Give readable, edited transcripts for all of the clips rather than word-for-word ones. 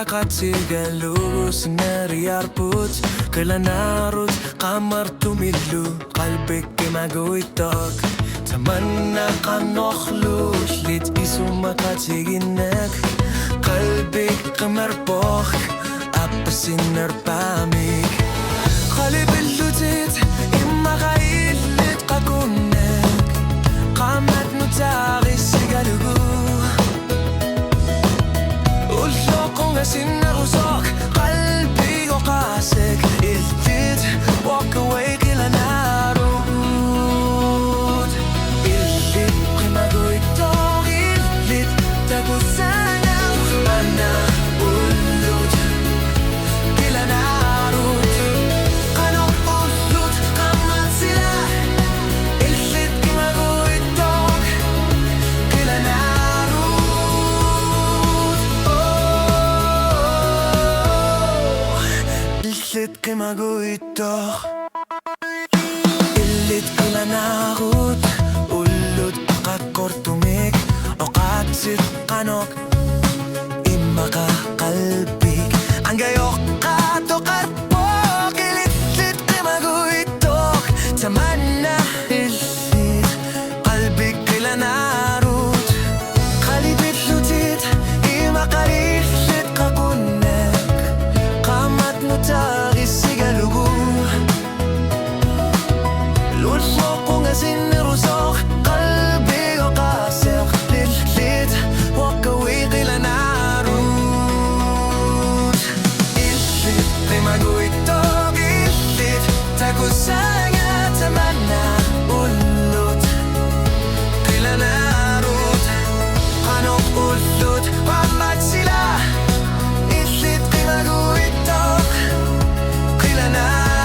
Galus neriarbut Kelanarut kamar tumilu Qalbik magoitok Tamanna qanokhlush Lit isumaqatiginak Qalbik qamarboq Appasin nerpamik Qalib illutit Imma ghail lit qakunnak Qamat nutari sigalugu Sinna rusok qalbi وقاسك الجيت walk away كلا نارود اللي قيمة قويتوغ اللي تاكو سانا أنا قلوت كلا نارود قانو قلوت قمت سلاح اللي قيمة قويتوغ كلا نارود كما قويتوخ اللي تقول أنا غوت قولو تبقى كورتوميك أوقات سيد قانوك إما قلبيك عنقا يوقات وقربوك اللي كما قويتوخ تمنى اللي قلبك كلا ناروت خلي بتلوتيت إما قريب لتقى كونك قامت نتاك Sinna rusok qalbi وقاسق للليت وقوي قلا نارود الليت قيمة قويتوغ الليت تاكو ساقا تمنى قلوت قلا نارود قانو قلوت وعمات سلاح الليت قيمة قويتوغ قلا نارود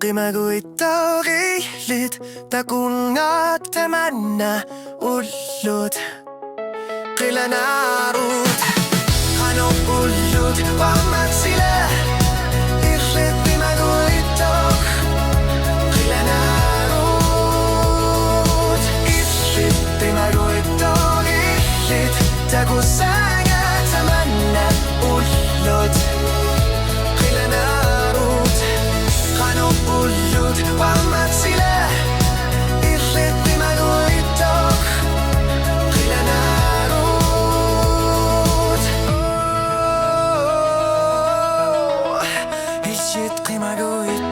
قيمة قويتوغي ليت تكون أتمنى قلوت قلا نارود قانو قلوت وعمات سلاح إخلت قيمة قويتوغ قلا نارود إخلت قيمة قويتوغي ليت تكون ساقا تمنى قلوت قلا نارود قانو قلوت وعمات سلاح إخلت قيمة قويتوغ قلا نارود إخلت قيمة قويتوغ